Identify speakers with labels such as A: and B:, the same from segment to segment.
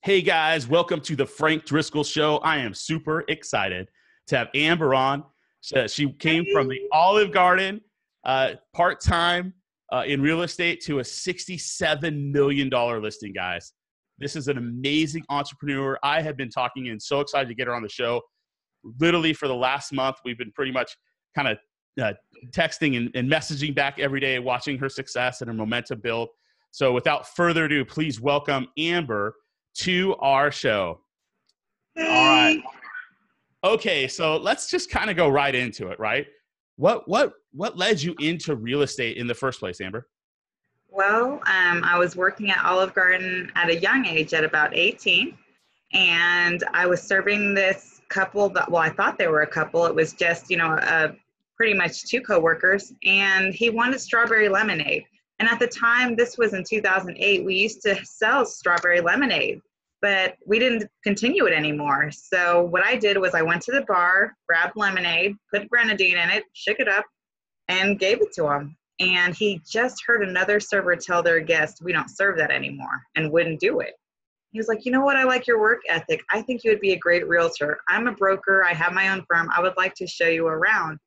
A: Hey guys, welcome to the Frank Driscoll Show. I am super excited to have Amber on. She came from the Olive Garden, part-time in real estate to a $67 million listing, guys. This is an amazing entrepreneur. I have been talking and so excited to get her on the show. Literally for the last month, we've been pretty much kind of texting and messaging back every day, watching her success and her momentum build. So without further ado, please welcome Amber to our show.
B: Hey.
A: All right. Okay, so let's just kind of go right into it, right? What led you into real estate in the first place, Amber?
B: Well, I was working at Olive Garden at a young age, at about 18, and I was serving this couple that, well, I thought they were a couple. It was just, pretty much two coworkers, and he wanted strawberry lemonade. And at the time, this was in 2008, we used to sell strawberry lemonade, but we didn't continue it anymore. So what I did was I went to the bar, grabbed lemonade, put grenadine in it, shook it up, and gave it to him. And he just heard another server tell their guest, "We don't serve that anymore," and wouldn't do it. He was like, "You know what? I like your work ethic. I think you would be a great realtor. I'm a broker. I have my own firm. I would like to show you around."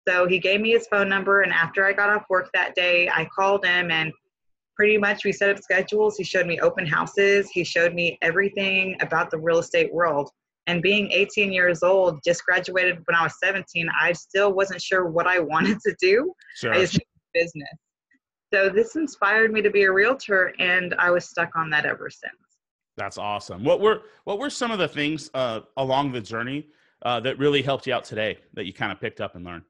B: So he gave me his phone number, and after I got off work that day, I called him, and pretty much we set up schedules. He showed me open houses. He showed me everything about the real estate world. And being 18 years old, just graduated when I was 17, I still wasn't sure what I wanted to do.
A: Sure.
B: I just knew business. So this inspired me to be a realtor, and I was stuck on that ever since.
A: That's awesome. What were some of the things along the journey that really helped you out today that you kind of picked up and learned?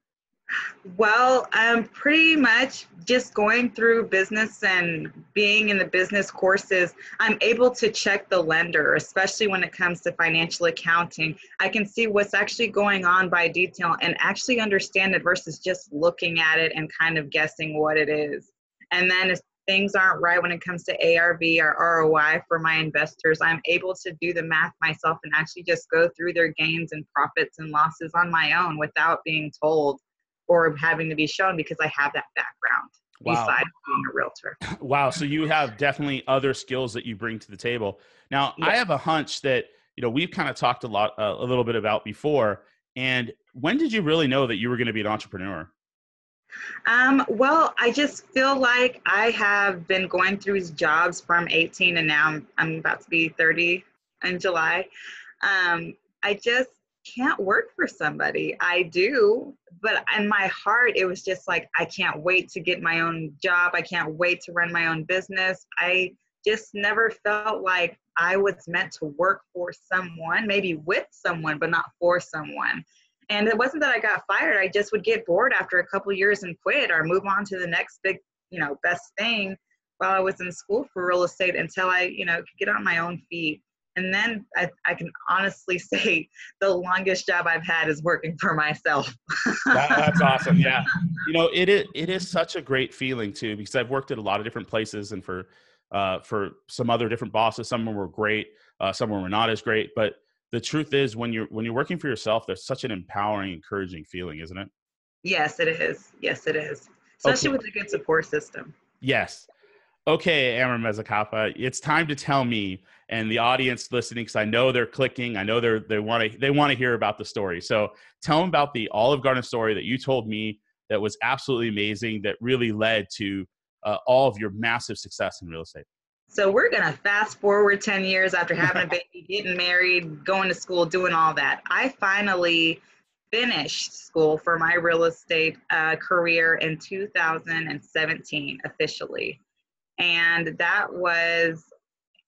B: Well, I'm pretty much just going through business and being in the business courses. I'm able to check the lender, especially when it comes to financial accounting. I can see what's actually going on by detail and actually understand it versus just looking at it and kind of guessing what it is. And then if things aren't right when it comes to ARV or ROI for my investors, I'm able to do the math myself and actually just go through their gains and profits and losses on my own without being told or having to be shown, because I have that background.
A: Wow.
B: Besides being a realtor.
A: Wow. So you have definitely other skills that you bring to the table. Now,
B: Yeah.
A: I have a hunch that, we've kind of talked a little bit about before. And when did you really know that you were going to be an entrepreneur?
B: Well, I just feel like I have been going through jobs from 18, and now I'm about to be 30 in July. I just can't work for somebody. I do, but in my heart, it was just like, I can't wait to get my own job. I can't wait to run my own business. I just never felt like I was meant to work for someone, maybe with someone, but not for someone. And it wasn't that I got fired. I just would get bored after a couple of years and quit or move on to the next big, best thing while I was in school for real estate until I, could get on my own feet. And then I can honestly say the longest job I've had is working for myself.
A: That's awesome. Yeah. It is such a great feeling too, because I've worked at a lot of different places and for some other different bosses. Some of them were great. Some of them were not as great. But the truth is when you're working for yourself, there's such an empowering, encouraging feeling, isn't it?
B: Yes, it is. Yes, it is. Especially with a good support system.
A: Yes. Okay, Amber Mezzacappa, it's time to tell me and the audience listening, because I know they're clicking. I know they want to hear about the story. So tell them about the Olive Garden story that you told me that was absolutely amazing, that really led to all of your massive success in real estate.
B: So we're going to fast forward 10 years after having a baby, getting married, going to school, doing all that. I finally finished school for my real estate career in 2017 officially. And that was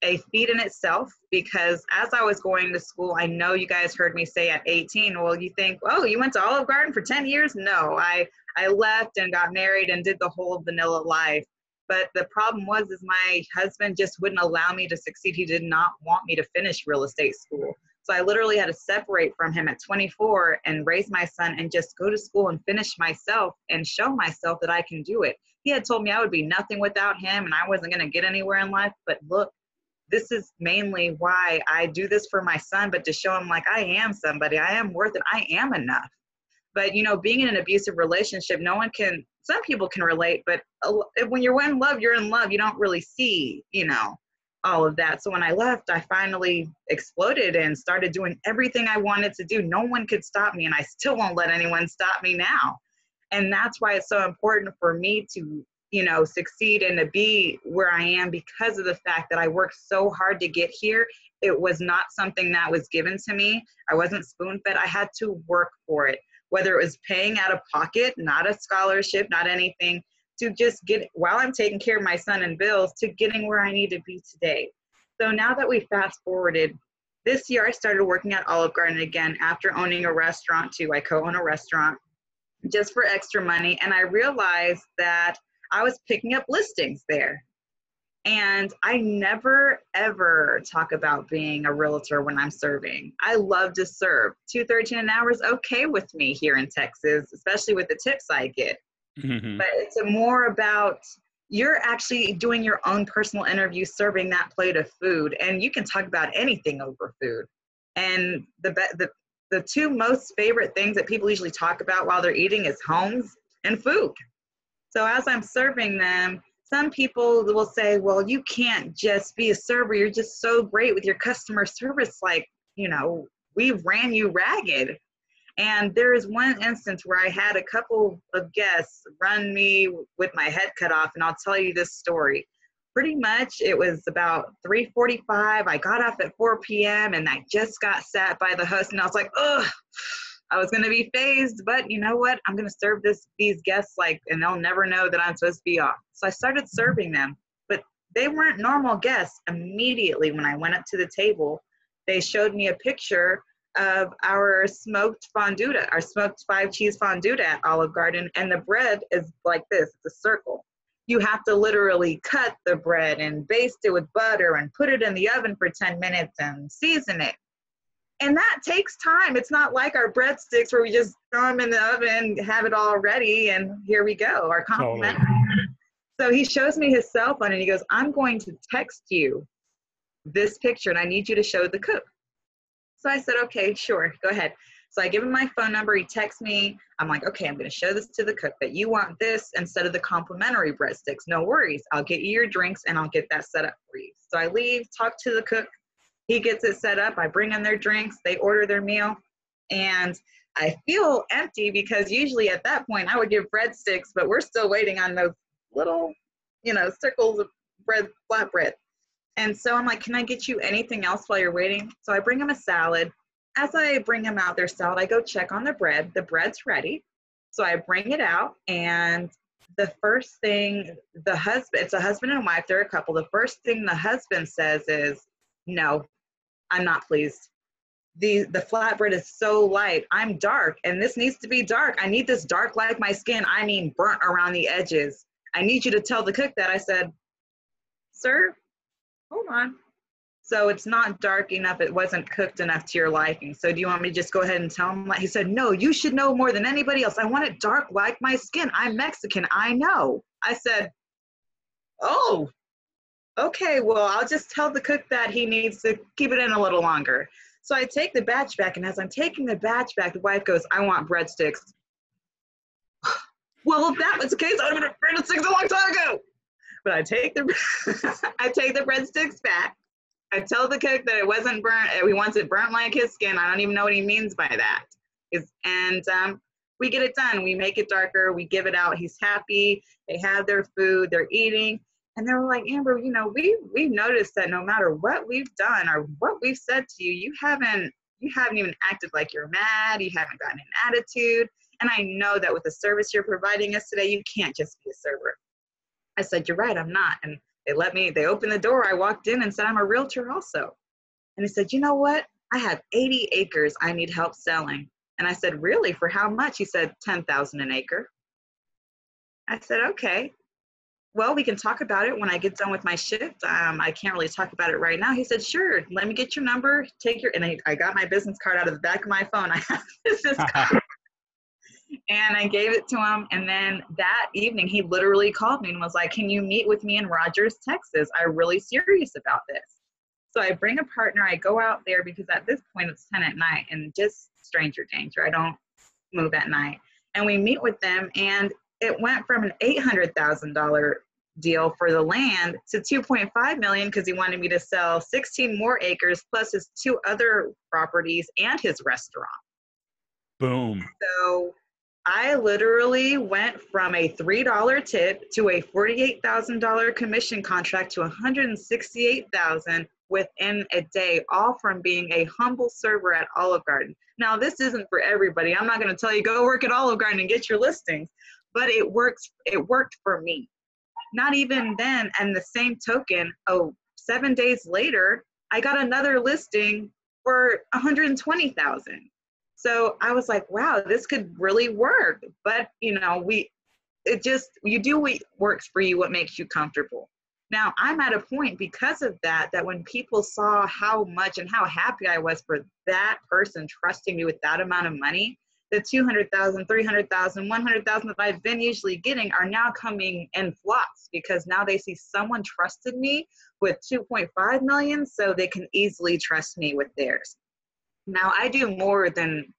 B: a feat in itself, because as I was going to school, I know you guys heard me say at 18, well, you think, oh, you went to Olive Garden for 10 years? No, I left and got married and did the whole vanilla life. But the problem was my husband just wouldn't allow me to succeed. He did not want me to finish real estate school. So I literally had to separate from him at 24 and raise my son and just go to school and finish myself and show myself that I can do it. He had told me I would be nothing without him and I wasn't going to get anywhere in life. But look, this is mainly why I do this for my son, but to show him like I am somebody, I am worth it, I am enough. But, being in an abusive relationship, some people can relate, but when you're in love, you're in love. You don't really see, all of that. So when I left, I finally exploded and started doing everything I wanted to do. No one could stop me, and I still won't let anyone stop me now. And that's why it's so important for me to, you know, succeed and to be where I am, because of the fact that I worked so hard to get here. It was not something that was given to me. I wasn't spoon-fed. I had to work for it, whether it was paying out of pocket, not a scholarship, not anything, to just get, while I'm taking care of my son and bills, to getting where I need to be today. So now that we fast forwarded, this year I started working at Olive Garden again after owning a restaurant too. I co-own a restaurant just for extra money. And I realized that I was picking up listings there. And I never, ever talk about being a realtor when I'm serving. I love to serve. $2.13 an hour is okay with me here in Texas, especially with the tips I get.
A: Mm-hmm.
B: But it's more about, you're actually doing your own personal interview, serving that plate of food, and you can talk about anything over food. And the two most favorite things that people usually talk about while they're eating is homes and food. So as I'm serving them, some people will say, well, you can't just be a server. You're just so great with your customer service. Like, you know, we ran you ragged. And there is one instance where I had a couple of guests run me with my head cut off, and I'll tell you this story. Pretty much it was about 3:45. I got off at 4 p.m. and I just got sat by the host, and I was like, ugh, I was going to be phased, but you know what? I'm going to serve these guests and they'll never know that I'm supposed to be off. So I started serving them, but they weren't normal guests. Immediately when I went up to the table, they showed me a picture of our smoked fondue, our smoked 5-cheese fondue at Olive Garden, and the bread is like this. It's a circle. You have to literally cut the bread and baste it with butter and put it in the oven for 10 minutes and season it. And that takes time. It's not like our breadsticks where we just throw them in the oven, have it all ready, and here we go, our compliment. Totally. So he shows me his cell phone and he goes, I'm going to text you this picture and I need you to show the cook. So I said, okay, sure, go ahead. So I give him my phone number. He texts me. I'm like, okay, I'm going to show this to the cook, but you want this instead of the complimentary breadsticks. No worries. I'll get you your drinks and I'll get that set up for you. So I leave, talk to the cook. He gets it set up. I bring in their drinks. They order their meal. And I feel empty because usually at that point I would give breadsticks, but we're still waiting on those little, you know, circles of bread, flatbread. And so I'm like, can I get you anything else while you're waiting? So I bring him a salad. As I bring him out their salad, I go check on the bread. The bread's ready. So I bring it out, and the first thing the husband, it's a husband and wife, they're a couple. The first thing the husband says is, no, I'm not pleased. The flatbread is so light. I'm dark, and this needs to be dark. I need this dark like my skin. I mean, burnt around the edges. I need you to tell the cook that. I said, sir, hold on. So it's not dark enough. It wasn't cooked enough to your liking. So do you want me to just go ahead and tell him? He said, no, you should know more than anybody else. I want it dark like my skin. I'm Mexican. I know. I said, oh, okay, well, I'll just tell the cook that he needs to keep it in a little longer. So I take the batch back, and as I'm taking the batch back, the wife goes, I want breadsticks. Well, if that was the case, I would have been breadsticks a long time ago. But I take the breadsticks back. I tell the cook that it wasn't burnt. He wants it burnt like his skin. I don't even know what he means by that. We get it done. We make it darker. We give it out. He's happy. They have their food. They're eating. And they were like, Amber, you know, we've noticed that no matter what we've done or what we've said to you, you haven't even acted like you're mad. You haven't gotten an attitude. And I know that with the service you're providing us today, you can't just be a server. I said, you're right, I'm not. And they opened the door. I walked in and said, I'm a realtor also. And he said, you know what? I have 80 acres I need help selling. And I said, really? For how much? He said, 10,000 an acre. I said, okay. Well, we can talk about it when I get done with my shift. I can't really talk about it right now. He said, sure, let me get your number, and I got my business card out of the back of my phone. I have a business card. And I gave it to him. And then that evening, he literally called me and was like, can you meet with me in Rogers, Texas? I'm really serious about this. So I bring a partner. I go out there because at this point it's 10 at night and just stranger danger. I don't move at night. And we meet with them, and it went from an $800,000 deal for the land to 2.5 million because he wanted me to sell 16 more acres plus his 2 other properties and his restaurant.
A: Boom.
B: So I literally went from a $3 tip to a $48,000 commission contract to $168,000 within a day, all from being a humble server at Olive Garden. Now, this isn't for everybody. I'm not going to tell you go work at Olive Garden and get your listings, but it works. It worked for me. Not even then, and the same token, 7 days later, I got another listing for $120,000. So I was like, wow, this could really work. But you do what works for you, what makes you comfortable. Now I'm at a point because of that when people saw how much and how happy I was for that person trusting me with that amount of money, the $200,000, $300,000, $100,000 that I've been usually getting are now coming in flocks because now they see someone trusted me with 2.5 million, so they can easily trust me with theirs. Now I do more than,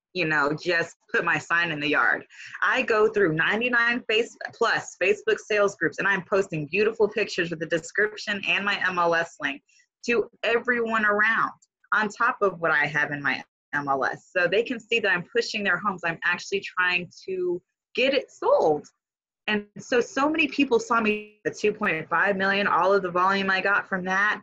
B: just put my sign in the yard. I go through 99 plus Facebook sales groups, and I'm posting beautiful pictures with the description and my MLS link to everyone around on top of what I have in my MLS. So they can see that I'm pushing their homes. I'm actually trying to get it sold. And so many people saw me at 2.5 million, all of the volume I got from that.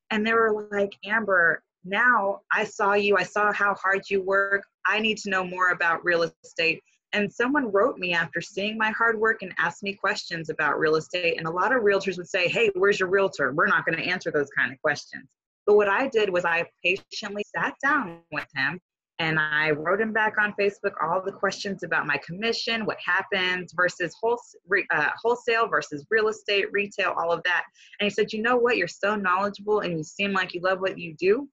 B: And they were like, Amber, now I saw you. I saw how hard you work. I need to know more about real estate. And someone wrote me after seeing my hard work and asked me questions about real estate. And a lot of realtors would say, hey, where's your realtor? We're not going to answer those kind of questions. But what I did was I patiently sat down with him and I wrote him back on Facebook all the questions about my commission, what happens versus wholesale versus real estate, retail, all of that. And he said, you know what? You're so knowledgeable and you seem like you love what you do.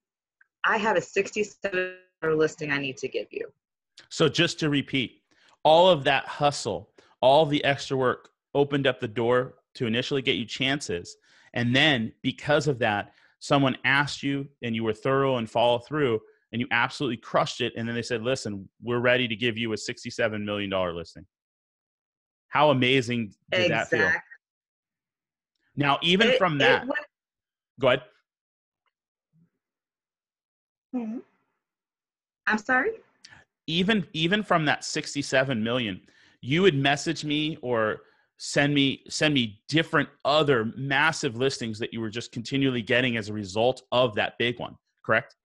B: I have a $67 listing I need to give you.
A: So just to repeat, all of that hustle, all the extra work opened up the door to initially get you chances. And then because of that, someone asked you and you were thorough and follow through and you absolutely crushed it. And then they said, listen, we're ready to give you a $67 million listing. How amazing did that feel? Now, even from that, go ahead.
B: I'm sorry?
A: Even from that 67 million, you would message me or send me different other massive listings that you were just continually getting as a result of that big one, correct?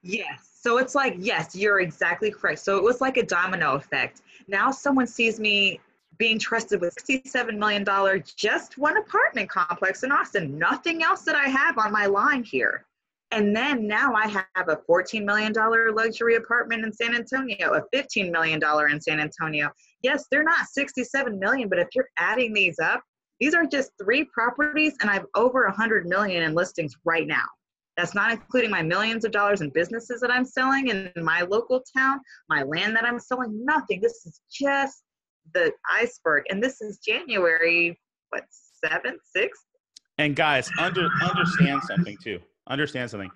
B: Yes. So it's like, yes, you're exactly correct. So it was like a domino effect. Now someone sees me being trusted with $67 million, just one apartment complex in Austin, nothing else that I have on my line here. And then now I have a $14 million luxury apartment in San Antonio, a $15 million in San Antonio. Yes, they're not 67 million, but if you're adding these up, these are just 3 properties and I have over 100 million in listings right now. That's not including my millions of dollars in businesses that I'm selling in my local town, my land that I'm selling, nothing. This is just the iceberg. And this is January, 7th, 6th?
A: And guys, understand something too. Understand something,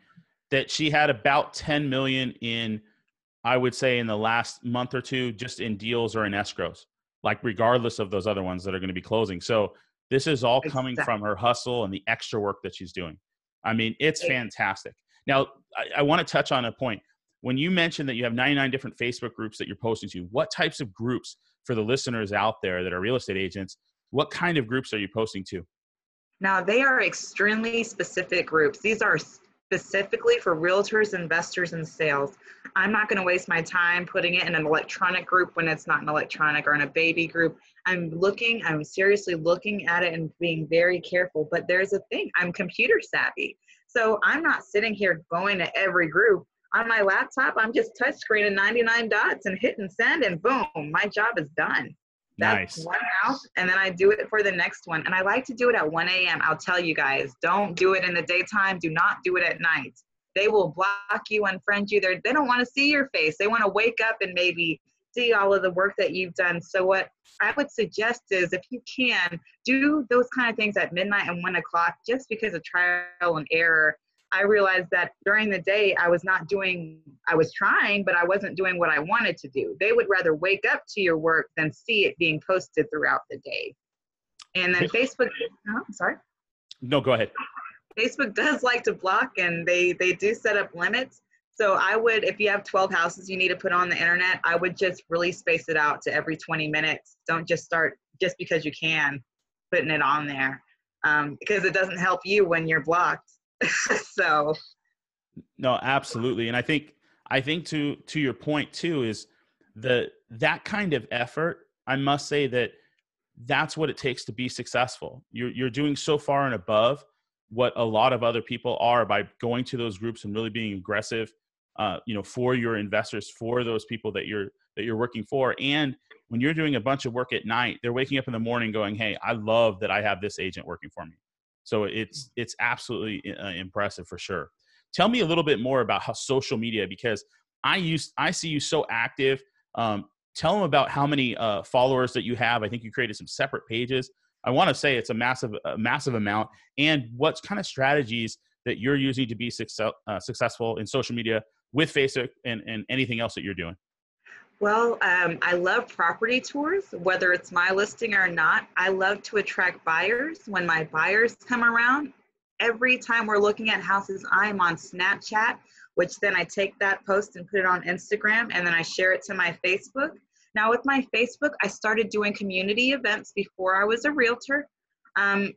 A: that she had about 10 million in, I would say in the last month or two, just in deals or in escrows, like regardless of those other ones that are going to be closing. So this is all coming from her hustle and the extra work that she's doing. I mean, it's fantastic. Now, I want to touch on a point. When you mentioned that you have 99 different Facebook groups that you're posting to, what types of groups, for the listeners out there that are real estate agents, what kind of groups are you posting to?
B: Now, they are extremely specific groups. These are specifically for realtors, investors, and sales. I'm not going to waste my time putting it in an electronic group when it's not an electronic, or in a baby group. I'm seriously looking at it and being very careful. But there's a thing, I'm computer savvy. So I'm not sitting here going to every group. On my laptop, I'm just touchscreening 99 dots and hitting send, and boom, my job is done. That's
A: nice.
B: One house, and then I do it for the next one. And I like to do it at 1 a.m. I'll tell you guys, don't do it in the daytime. Do not do it at night. They will block you, unfriend you. They don't want to see your face. They want to wake up and maybe see all of the work that you've done. So what I would suggest is, if you can, do those kind of things at midnight and 1 o'clock, just because of trial and error. I realized that during the day, I was trying, but I wasn't doing what I wanted to do. They would rather wake up to your work than see it being posted throughout the day. And then Facebook, I'm sorry.
A: No, go ahead.
B: Facebook does like to block, and they do set up limits. So I would, if you have 12 houses you need to put on the internet, I would just really space it out to every 20 minutes. Don't just start just because you can putting it on there, because it doesn't help you when you're blocked. So.
A: No, absolutely. And I think to your point too, is that kind of effort, I must say that's what it takes to be successful. You're doing so far and above what a lot of other people are by going to those groups and really being aggressive, for your investors, for those people that you're working for. And when you're doing a bunch of work at night, they're waking up in the morning going, "Hey, I love that I have this agent working for me." So it's absolutely impressive for sure. Tell me a little bit more about how social media, because I see you so active. Tell them about how many followers that you have. I think you created some separate pages. I want to say it's a massive amount. And what kind of strategies that you're using to be successful in social media with Facebook and anything else that you're doing?
B: Well, I love property tours, whether it's my listing or not. I love to attract buyers. When my buyers come around, every time we're looking at houses, I'm on Snapchat, which then I take that post and put it on Instagram, and then I share it to my Facebook. Now with my Facebook, I started doing community events before I was a realtor. An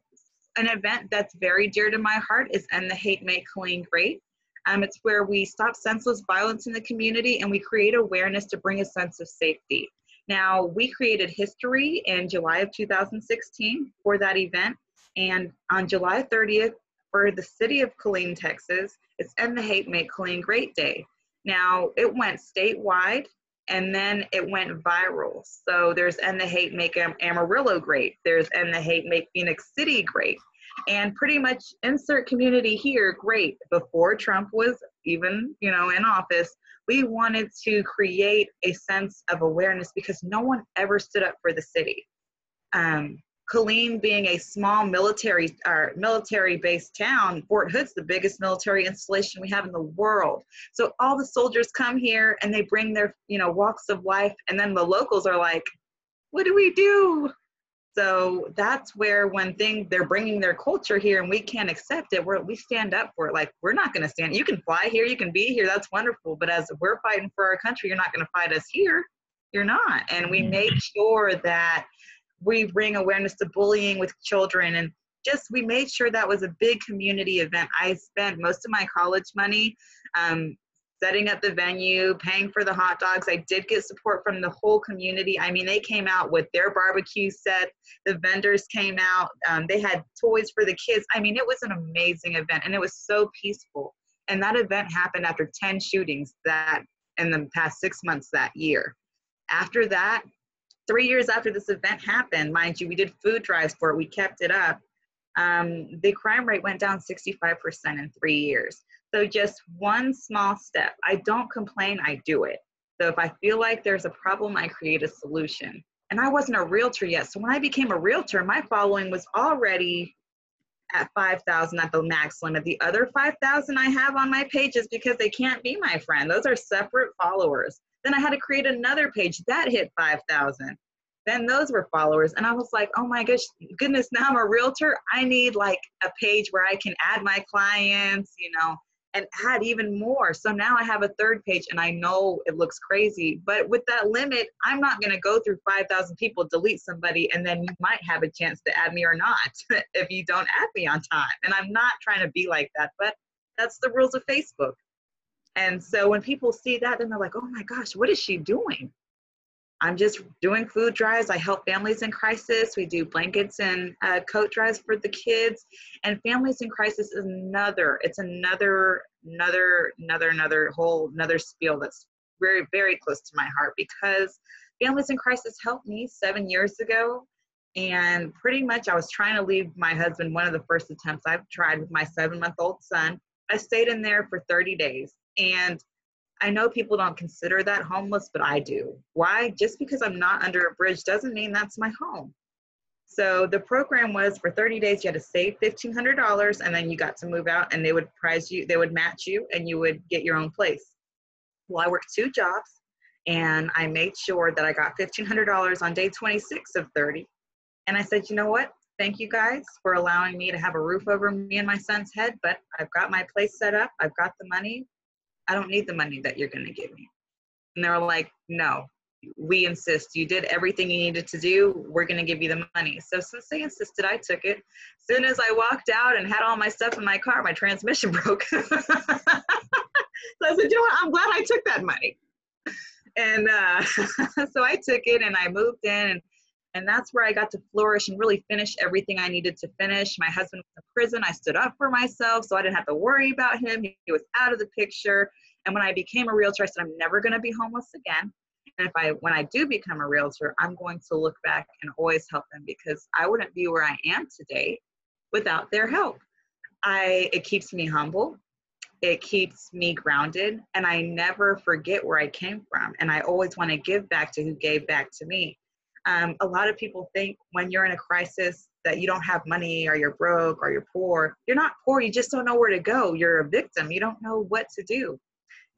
B: event that's very dear to my heart is End the Hate, Make Clean Great. It's where we stop senseless violence in the community, and we create awareness to bring a sense of safety. Now, we created history in July of 2016 for that event, and on July 30th, for the city of Killeen, Texas, it's End the Hate, Make Killeen Great Day. Now, it went statewide, and then it went viral. So there's End the Hate, Make Amarillo Great. There's End the Hate, Make Phoenix City Great. And pretty much insert community here, great. Before Trump was even, in office, we wanted to create a sense of awareness because no one ever stood up for the city. Killeen being a small military-based town, Fort Hood's the biggest military installation we have in the world. So all the soldiers come here and they bring their, walks of life, and then the locals are like, "What do we do?" So that's where they're bringing their culture here and we can't accept it, we stand up for it. Like, we're not going to stand. You can fly here, you can be here, that's wonderful. But as we're fighting for our country, you're not going to fight us here. You're not. And we made sure that we bring awareness to bullying with children, and we made sure that was a big community event. I spent most of my college money setting up the venue, paying for the hot dogs. I did get support from the whole community. I mean, they came out with their barbecue set. The vendors came out. They had toys for the kids. I mean, it was an amazing event, and it was so peaceful. And that event happened after 10 shootings in the past 6 months that year. After that, 3 years after this event happened, mind you, we did food drives for it. We kept it up. The crime rate went down 65% in 3 years. So just one small step. I don't complain, I do it. So if I feel like there's a problem, I create a solution. And I wasn't a realtor yet. So when I became a realtor, my following was already at 5,000 at the max limit. The other 5,000 I have on my pages because they can't be my friend. Those are separate followers. Then I had to create another page that hit 5,000. Then those were followers. And I was like, oh my goodness, now I'm a realtor. I need like a page where I can add my clients, and add even more. So now I have a third page, and I know it looks crazy, but with that limit, I'm not going to go through 5,000 people, delete somebody, and then you might have a chance to add me or not if you don't add me on time. And I'm not trying to be like that, but that's the rules of Facebook. And so when people see that, then they're like, oh my gosh, what is she doing? I'm just doing food drives. I help families in crisis. We do blankets and coat drives for the kids. And families in crisis is another spiel that's very, very close to my heart, because families in crisis helped me 7 years ago. And pretty much I was trying to leave my husband, one of the first attempts I've tried with my 7-month-old son. I stayed in there for 30 days. And I know people don't consider that homeless, but I do. Why? Just because I'm not under a bridge doesn't mean that's my home. So the program was for 30 days, you had to save $1,500, and then you got to move out, and they would match you, and you would get your own place. Well, I worked 2 jobs, and I made sure that I got $1,500 on day 26 of 30. And I said, you know what? Thank you guys for allowing me to have a roof over me and my son's head, but I've got my place set up. I've got the money. I don't need the money that you're going to give me. And they were like, no, we insist. You did everything you needed to do. We're going to give you the money. So since they insisted, I took it. As soon as I walked out and had all my stuff in my car, my transmission broke. So I said, you know what? I'm glad I took that money. And so I took it and I moved in, and that's where I got to flourish and really finish everything I needed to finish. My husband was in prison. I stood up for myself, so I didn't have to worry about him. He was out of the picture. And when I became a realtor, I said, I'm never going to be homeless again. And when I do become a realtor, I'm going to look back and always help them, because I wouldn't be where I am today without their help. It keeps me humble. It keeps me grounded, and I never forget where I came from. And I always want to give back to who gave back to me. A lot of people think when you're in a crisis that you don't have money, or you're broke, or you're poor. You're not poor. You just don't know where to go. You're a victim. You don't know what to do.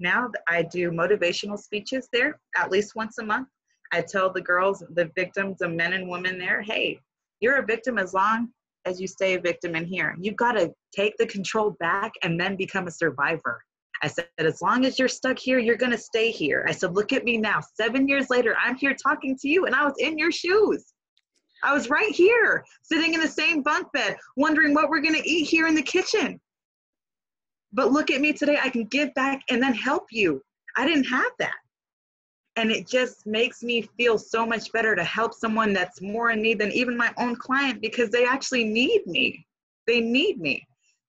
B: Now I do motivational speeches there at least once a month. I tell the girls, the victims, the men and women there, hey, you're a victim as long as you stay a victim in here. You've got to take the control back and then become a survivor. I said, as long as you're stuck here, you're going to stay here. I said, look at me now. 7 years later, I'm here talking to you, and I was in your shoes. I was right here, sitting in the same bunk bed, wondering what we're going to eat here in the kitchen. But look at me today. I can give back and then help you. I didn't have that. And it just makes me feel so much better to help someone that's more in need than even my own client, because they actually need me. They need me.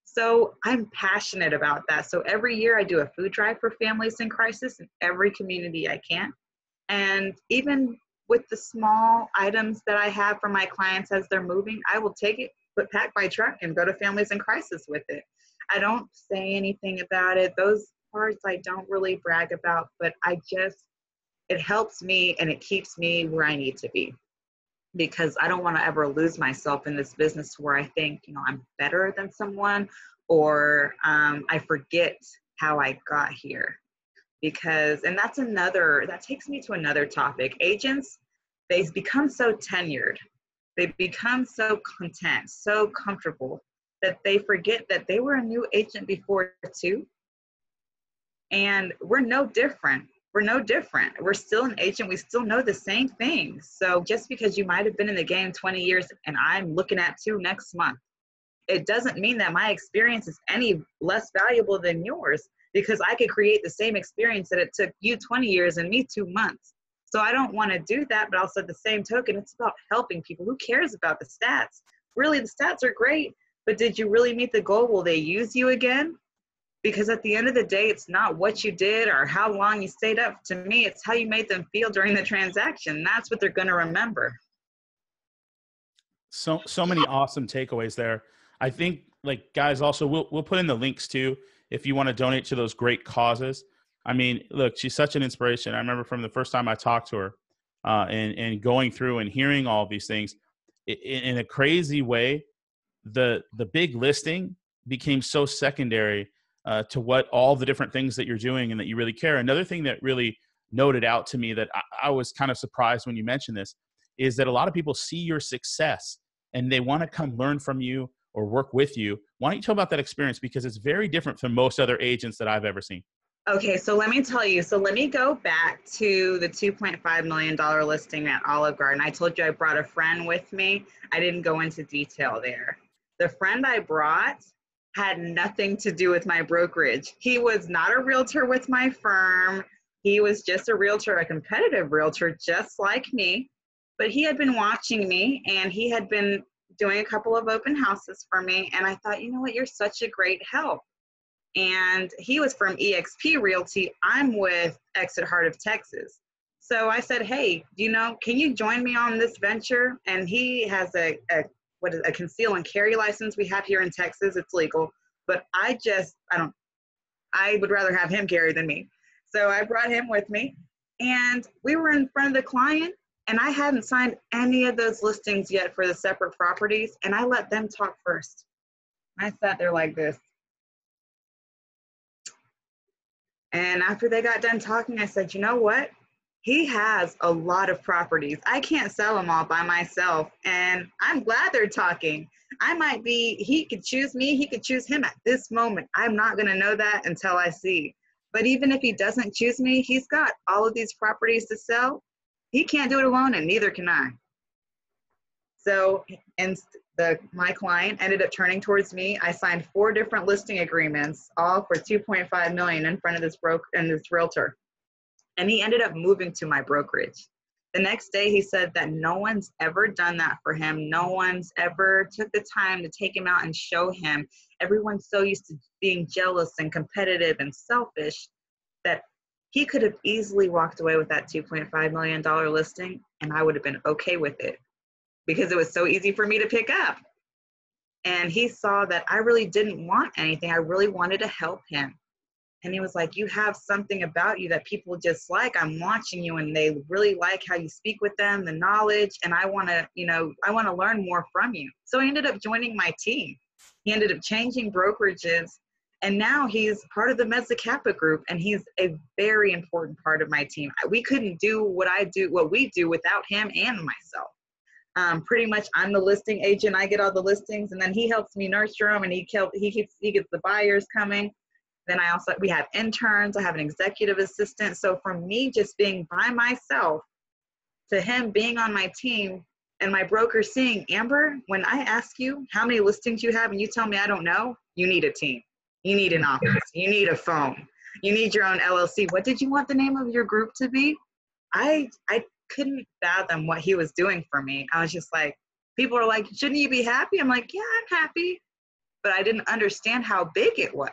B: So I'm passionate about that. So every year I do a food drive for families in crisis in every community I can. And even with the small items that I have for my clients as they're moving, I will take it, pack my truck, and go to families in crisis with it. I don't say anything about it. Those parts I don't really brag about, but it helps me and it keeps me where I need to be, because I don't want to ever lose myself in this business where I think, I'm better than someone, or I forget how I got here. And that takes me to another topic. Agents, they become so tenured. They become so content, so comfortable, that they forget that they were a new agent before too. And we're no different. We're still an agent. We still know the same things. So just because you might have been in the game 20 years and I'm looking at 2 next month, it doesn't mean that my experience is any less valuable than yours, because I could create the same experience that it took you 20 years and me 2 months. So I don't want to do that, but also at the same token, it's about helping people. Who cares about the stats? Really, the stats are great, but did you really meet the goal? Will they use you again? Because at the end of the day, it's not what you did or how long you stayed up. To me, it's how you made them feel during the transaction. That's what they're going to remember.
A: So many awesome takeaways there. I think, guys, also we'll put in the links too if you want to donate to those great causes. I mean, look, she's such an inspiration. I remember from the first time I talked to her, and going through and hearing all of these things in a crazy way. The big listing became so secondary to what all the different things that you're doing and that you really care. Another thing that really noted out to me that I was kind of surprised when you mentioned this is that a lot of people see your success and they want to come learn from you or work with you. Why don't you tell about that experience? Because it's very different from most other agents that I've ever seen.
B: Okay, so let me tell you. So let me go back to the $2.5 million listing at Olive Garden. I told you I brought a friend with me. I didn't go into detail there. The friend I brought had nothing to do with my brokerage. He was not a realtor with my firm. He was just a realtor, a competitive realtor, just like me. But he had been watching me, and he had been doing a couple of open houses for me. And I thought, you know what, you're such a great help. And he was from EXP Realty. I'm with Exit Heart of Texas. So I said, hey, can you join me on this venture? And he has a conceal and carry license we have here in Texas. It's legal, but I would rather have him carry than me. So I brought him with me, and we were in front of the client, and I hadn't signed any of those listings yet for the separate properties. And I let them talk first. I sat there like this. And after they got done talking, I said, you know what? he has a lot of properties. I can't sell them all by myself. And I'm glad they're talking. He could choose me, he could choose him at this moment. I'm not going to know that until I see. But even if he doesn't choose me, he's got all of these properties to sell. He can't do it alone, and neither can I. So, and my client ended up turning towards me. I signed 4 different listing agreements, all for $2.5 million in front of this realtor. And he ended up moving to my brokerage. The next day, he said that no one's ever done that for him. No one's ever took the time to take him out and show him. Everyone's so used to being jealous and competitive and selfish that he could have easily walked away with that $2.5 million listing, and I would have been okay with it because it was so easy for me to pick up. And he saw that I really didn't want anything. I really wanted to help him. And he was like, you have something about you that people just like. I'm watching you and they really like how you speak with them, the knowledge. And I want to learn more from you. So he ended up joining my team. He ended up changing brokerages. And now he's part of the Mezzacappa group. And he's a very important part of my team. We couldn't do what we do without him and myself. Pretty much I'm the listing agent. I get all the listings and then he helps me nurture them and he gets the buyers coming. Then we have interns, I have an executive assistant. So from me just being by myself to him being on my team and my broker seeing, Amber, when I ask you how many listings you have and you tell me I don't know, you need a team. You need an office. You need a phone. You need your own LLC. What did you want the name of your group to be? I couldn't fathom what he was doing for me. I was just like, people are like, shouldn't you be happy? I'm like, yeah, I'm happy. But I didn't understand how big it was.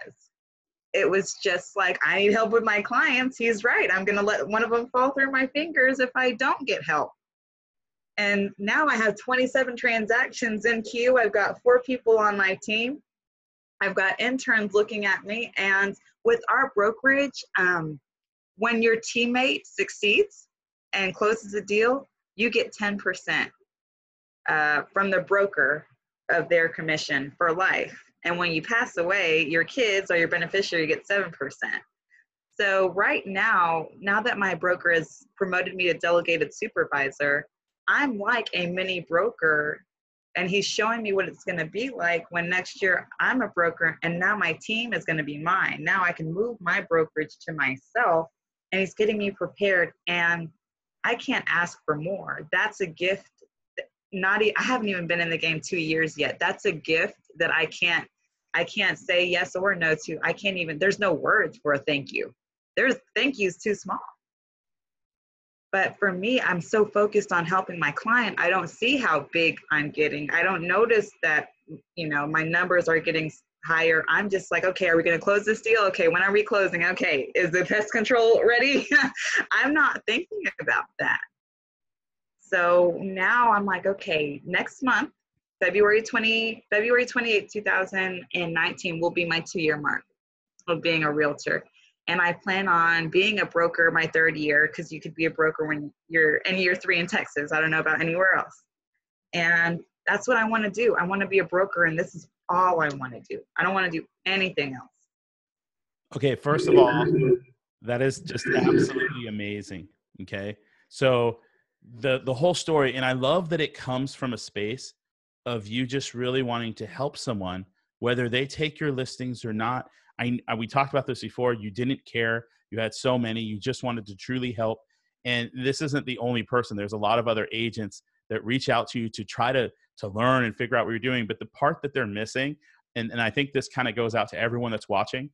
B: It was just like, I need help with my clients. He's right. I'm going to let one of them fall through my fingers if I don't get help. And now I have 27 transactions in queue. I've got 4 people on my team. I've got interns looking at me. And with our brokerage, when your teammate succeeds and closes a deal, you get 10% from the broker of their commission for life. And when you pass away, your kids or your beneficiary get 7%. So right now that my broker has promoted me to delegated supervisor, I'm like a mini broker, and he's showing me what it's going to be like when next year I'm a broker and now my team is going to be mine. Now I can move my brokerage to myself, and he's getting me prepared, and I can't ask for more. That's a gift. I haven't even been in the game 2 years yet. That's a gift that I can't say yes or no to. There's no words for a thank you. Thank you is too small. But for me, I'm so focused on helping my client. I don't see how big I'm getting. I don't notice that, my numbers are getting higher. I'm just like, okay, are we going to close this deal? Okay, when are we closing? Okay, is the pest control ready? I'm not thinking about that. So now I'm like, okay, next month, February 28th, 2019 will be my 2-year mark of being a realtor. And I plan on being a broker my 3rd year, because you could be a broker when you're in year 3 in Texas. I don't know about anywhere else. And that's what I want to do. I want to be a broker, and this is all I want to do. I don't want to do anything else.
A: Okay, first of all, that is just absolutely amazing. Okay, so the whole story, and I love that it comes from a space of you just really wanting to help someone, whether they take your listings or not. We talked about this before. You didn't care. You had so many. You just wanted to truly help. And this isn't the only person. There's a lot of other agents that reach out to you to try to learn and figure out what you're doing. But the part that they're missing, and I think this kind of goes out to everyone that's watching,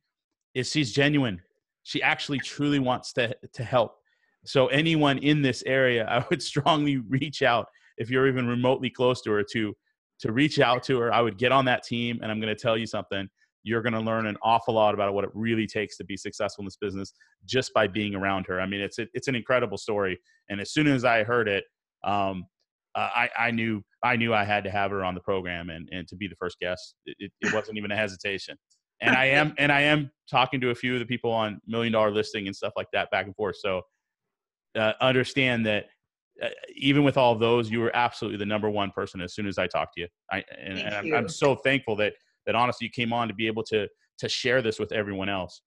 A: is she's genuine. She actually truly wants to help. So anyone in this area, I would strongly reach out, if you're even remotely close to her, to reach out to her. I would get on that team, and I'm going to tell you something. You're going to learn an awful lot about what it really takes to be successful in this business just by being around her. I mean, it's an incredible story. And as soon as I heard it, I knew I had to have her on the program and to be the first guest. It wasn't even a hesitation. And I am talking to a few of the people on $1 Million Listing and stuff like that back and forth. So understand that even with all of those, you were absolutely the number one person as soon as I talked to you. I'm so thankful that honestly you came on to be able to share this with everyone else.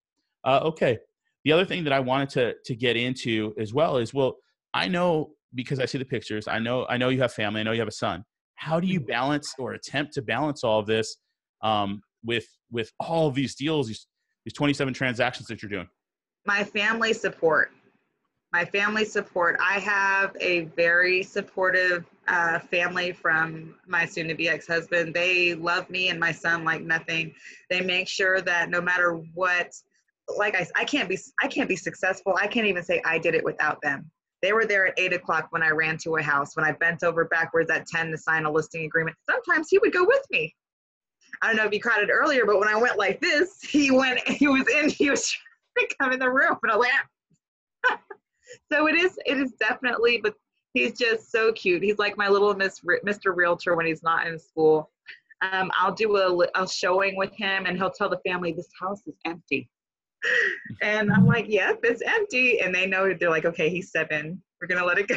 A: Okay. The other thing that I wanted to get into as well is, well, I know, because I see the pictures, I know you have family, I know you have a son. How do you balance or attempt to balance all of this with all of these deals, these 27 transactions that you're doing?
B: My family support. I have a very supportive family from my soon-to-be ex-husband. They love me and my son like nothing. They make sure that no matter what, like I can't be successful. I can't even say I did it without them. They were there at 8 o'clock when I ran to a house, when I bent over backwards at 10 to sign a listing agreement. Sometimes he would go with me. I don't know if you caught it earlier, but when I went like this, he was trying to come in the room, and I was like, so it is definitely, but he's just so cute. He's like my little Mr. Realtor when he's not in school. I'll do a showing with him, and he'll tell the family, this house is empty. And I'm like, yep, it's empty. And they know, they're like, okay, he's 7. We're going to let it go.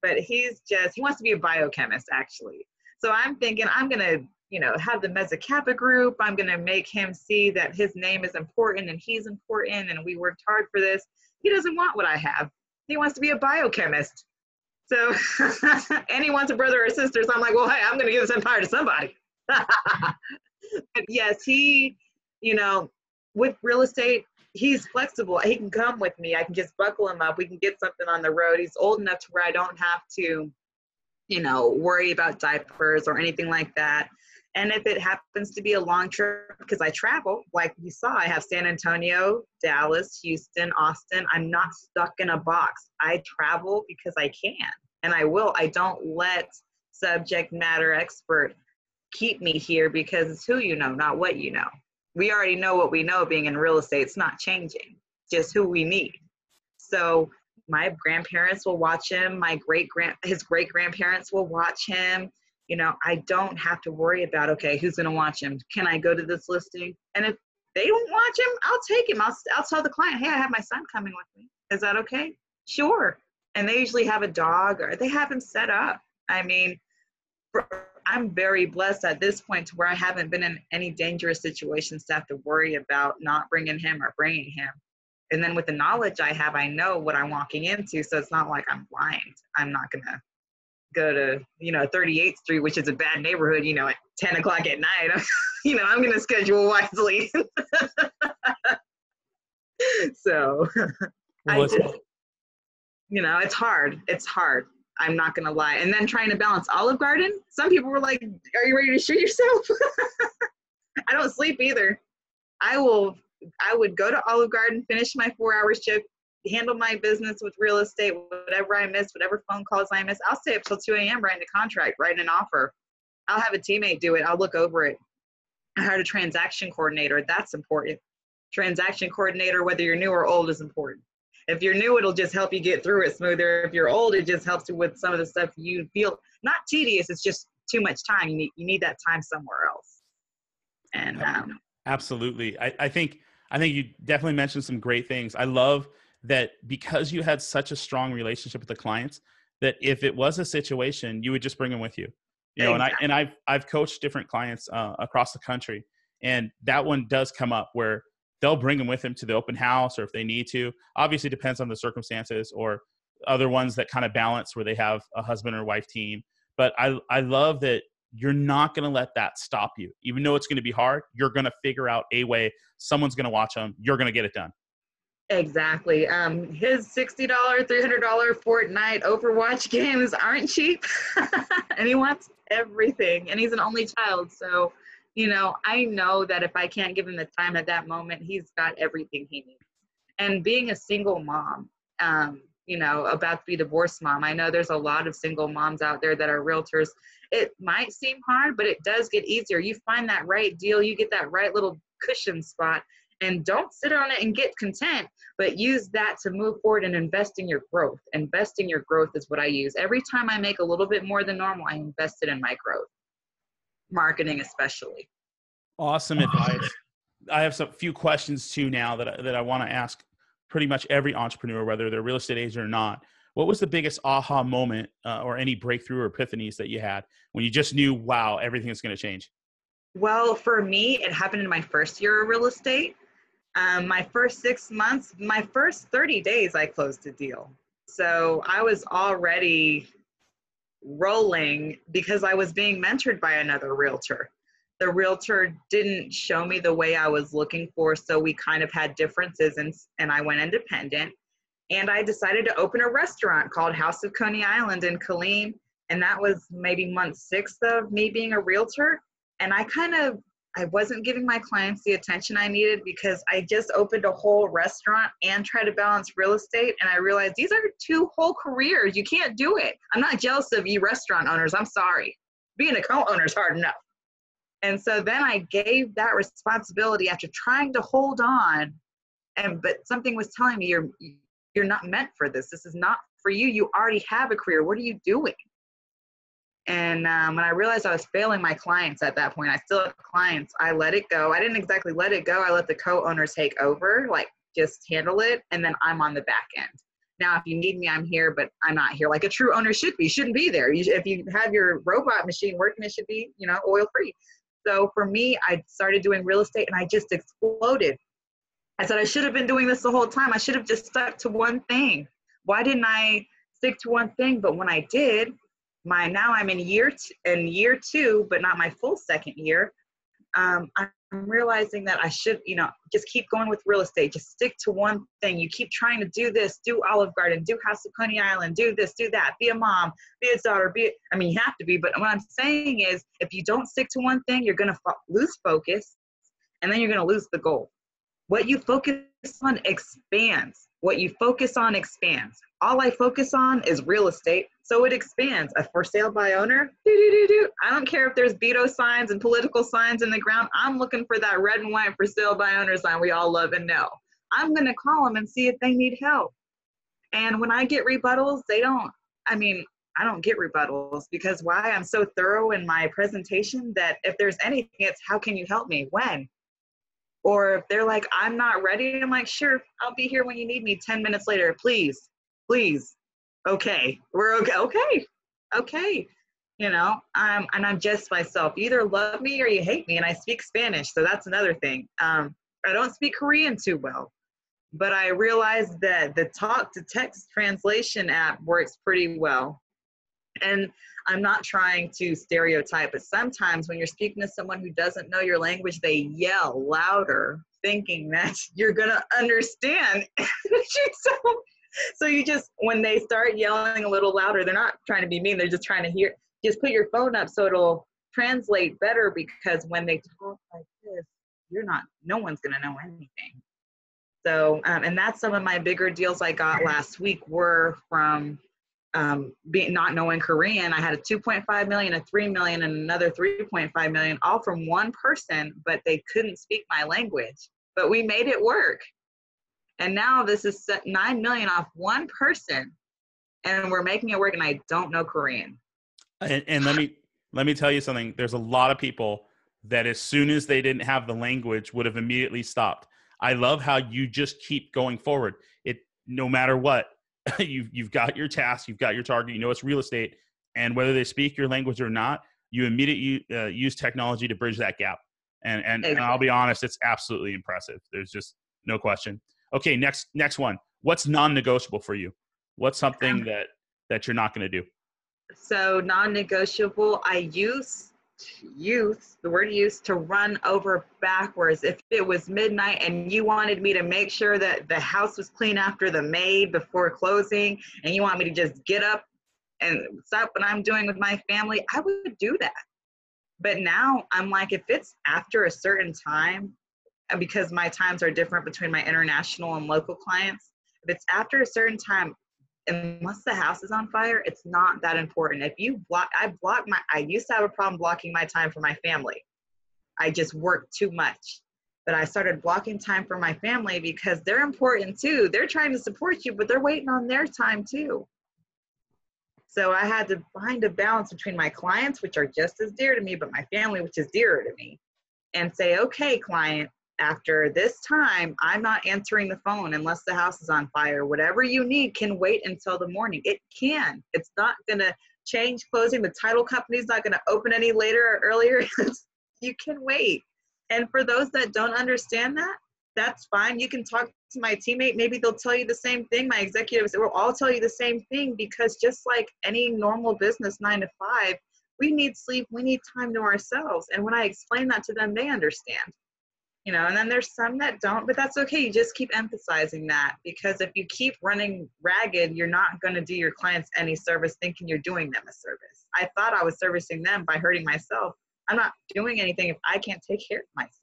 B: But he wants to be a biochemist, actually. So I'm thinking I'm going to, have the Mezzacappa group. I'm going to make him see that his name is important and he's important, and we worked hard for this. He doesn't want what I have. He wants to be a biochemist. So, and he wants a brother or sister. So I'm like, well, hey, I'm going to give this empire to somebody. But yes, he, with real estate, he's flexible. He can come with me. I can just buckle him up. We can get something on the road. He's old enough to where I don't have to, worry about diapers or anything like that. And if it happens to be a long trip, because I travel, like you saw, I have San Antonio, Dallas, Houston, Austin. I'm not stuck in a box. I travel because I can, and I will. I don't let subject matter expert keep me here, because it's who you know, not what you know. We already know what we know being in real estate. It's not changing, just who we need. So my grandparents will watch him. His great-grandparents will watch him. I don't have to worry about, okay, who's going to watch him? Can I go to this listing? And if they don't watch him, I'll take him. I'll tell the client, hey, I have my son coming with me. Is that okay? Sure. And they usually have a dog, or they have him set up. I mean, I'm very blessed at this point to where I haven't been in any dangerous situations to have to worry about not bringing him or bringing him. And then with the knowledge I have, I know what I'm walking into. So it's not like I'm blind. I'm not going to go to, 38th Street, which is a bad neighborhood, at 10 o'clock at night. I'm going to schedule wisely. So it's hard. It's hard. I'm not going to lie. And then trying to balance Olive Garden. Some people were like, are you ready to shoot yourself? I don't sleep either. I would go to Olive Garden, finish my 4-hour shift, handle my business with real estate, whatever I miss, whatever phone calls I miss. I'll stay up till 2 a.m. writing a contract, writing an offer. I'll have a teammate do it. I'll look over it. I hired a transaction coordinator. That's important. Transaction coordinator, whether you're new or old, is important. If you're new, it'll just help you get through it smoother. If you're old, it just helps you with some of the stuff you feel not tedious. It's just too much time. You need that time somewhere else. And
A: absolutely. I think you definitely mentioned some great things. I love that because you had such a strong relationship with the clients, that if it was a situation, you would just bring them with you.
B: Exactly.
A: And I've coached different clients across the country, and that one does come up where they'll bring them with them to the open house, or if they need to. Obviously, it depends on the circumstances, or other ones that kind of balance where they have a husband or wife team. But I love that you're not going to let that stop you. Even though it's going to be hard, you're going to figure out a way. Someone's going to watch them. You're going to get it done.
B: Exactly. His $60, $300 Fortnite Overwatch games aren't cheap. And he wants everything. And he's an only child. So, I know that if I can't give him the time at that moment, he's got everything he needs. And being a single mom, about to be a divorced mom, I know there's a lot of single moms out there that are realtors. It might seem hard, but it does get easier. You find that right deal. You get that right little cushion spot. And don't sit on it and get content, but use that to move forward and invest in your growth. Investing your growth is what I use. Every time I make a little bit more than normal, I invest it in my growth. Marketing especially.
A: Awesome advice. I have some few questions too now that I want to ask pretty much every entrepreneur, whether they're real estate agent or not. What was the biggest aha moment or any breakthrough or epiphanies that you had when you just knew, wow, everything is going to change?
B: Well, for me, it happened in my first year of real estate. My first 6 months, my first 30 days, I closed a deal. So I was already rolling because I was being mentored by another realtor. The realtor didn't show me the way I was looking for, so we kind of had differences, and I went independent. And I decided to open a restaurant called House of Coney Island in Killeen, and that was maybe month 6 of me being a realtor. And I wasn't giving my clients the attention I needed because I just opened a whole restaurant and tried to balance real estate. And I realized these are 2 whole careers. You can't do it. I'm not jealous of you restaurant owners. I'm sorry. Being a co-owner is hard enough. And so then I gave that responsibility after trying to hold on. But something was telling me, you're not meant for this. This is not for you. You already have a career. What are you doing? And when I realized I was failing my clients at that point, I still had clients, I let it go. I didn't exactly let it go. I let the co-owners take over, like just handle it. And then I'm on the back end. Now, if you need me, I'm here, but I'm not here like a true owner should be. Shouldn't be there. If you have your robot machine working, it should be, oil free. So for me, I started doing real estate and I just exploded. I said, I should have been doing this the whole time. I should have just stuck to one thing. Why didn't I stick to one thing? But when I did, now I'm in year 2, but not my full second year. I'm realizing that I should, just keep going with real estate. Just stick to one thing. You keep trying to do this, do Olive Garden, do House of Coney Island, do this, do that, be a mom, be a daughter, you have to be. But what I'm saying is, if you don't stick to one thing, you're going to lose focus, and then you're going to lose the goal. What you focus on expands. What you focus on expands. All I focus on is real estate, so it expands. A for sale by owner, I don't care if there's veto signs and political signs in the ground. I'm looking for that red and white for sale by owner sign we all love and know. I'm going to call them and see if they need help. And when I get rebuttals, I don't get rebuttals because why? I'm so thorough in my presentation that if there's anything, it's how can you help me? When? Or if they're like, I'm not ready, I'm like, sure, I'll be here when you need me. 10 minutes later, please. Okay, we're okay. And I'm just myself. You either love me or you hate me, and I speak Spanish, so that's another thing. I don't speak Korean too well, but I realized that the talk-to-text translation app works pretty well. And I'm not trying to stereotype, but sometimes when you're speaking to someone who doesn't know your language, they yell louder, thinking that you're going to understand. So you just, when they start yelling a little louder, they're not trying to be mean. They're just trying to hear. Just put your phone up so it'll translate better, because when they talk like this, no one's going to know anything. So, and that's some of my bigger deals I got last week were from not knowing Korean. I had a 2.5 million, a 3 million, and another 3.5 million, all from one person, but they couldn't speak my language. But we made it work. And now this is 9 million off one person, and we're making it work, and I don't know Korean.
A: And let me tell you something. There's a lot of people that as soon as they didn't have the language would have immediately stopped. I love how you just keep going forward. No matter what, you've got your task, you've got your target, it's real estate, and whether they speak your language or not, you immediately use technology to bridge that gap. And I'll be honest, it's absolutely impressive. There's just no question. Okay, next one. What's non-negotiable for you? What's something that you're not going to do?
B: So non-negotiable, I use to run over backwards. If it was midnight and you wanted me to make sure that the house was clean after the maid before closing, and you want me to just get up and stop what I'm doing with my family, I would do that. But now I'm like, if it's after a certain time, because my times are different between my international and local clients, if it's after a certain time, unless the house is on fire, it's not that important. If you I used to have a problem blocking my time for my family. I just worked too much. But I started blocking time for my family because they're important too. They're trying to support you, but they're waiting on their time too. So I had to find a balance between my clients, which are just as dear to me, but my family, which is dearer to me, and say, okay, client, after this time, I'm not answering the phone unless the house is on fire. Whatever you need can wait until the morning. It can. It's not going to change closing. The title company's not going to open any later or earlier. You can wait. And for those that don't understand that, that's fine. You can talk to my teammate. Maybe they'll tell you the same thing. My executives will all tell you the same thing, because just like any normal business 9 to 5, we need sleep. We need time to ourselves. And when I explain that to them, they understand. You know, and then there's some that don't, but that's okay. You just keep emphasizing that, because if you keep running ragged, you're not going to do your clients any service thinking you're doing them a service. I thought I was servicing them by hurting myself. I'm not doing anything if I can't take care of myself.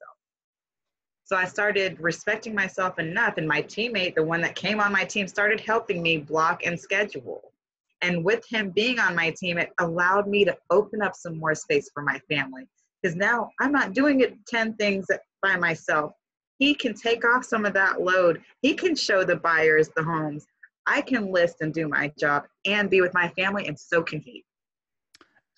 B: So I started respecting myself enough, and my teammate, the one that came on my team, started helping me block and schedule. And with him being on my team, it allowed me to open up some more space for my family, because now I'm not doing it 10 things by myself. He can take off some of that load. He can show the buyers the homes. I can list and do my job and be with my family, and so can he.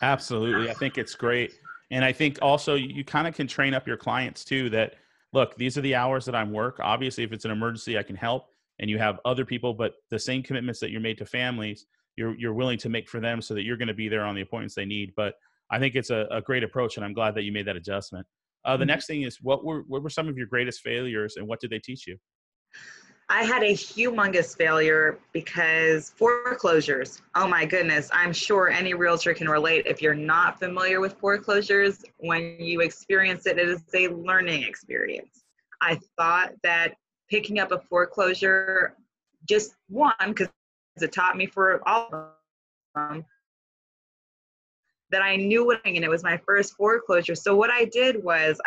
A: Absolutely. I think it's great. And I think also you kind of can train up your clients too, that look, these are the hours that I'm work. Obviously, if it's an emergency, I can help, and you have other people, but the same commitments that you're made to families, you're willing to make for them, so that you're going to be there on the appointments they need. But I think it's a great approach, and I'm glad that you made that adjustment. The next thing is, what were some of your greatest failures, and what did they teach you?
B: I had a humongous failure because foreclosures. Oh my goodness. I'm sure any realtor can relate. If you're not familiar with foreclosures, when you experience it, it is a learning experience. I thought that picking up a foreclosure, just one, because it taught me for all of them, that I knew what, and it was my first foreclosure. So what I did was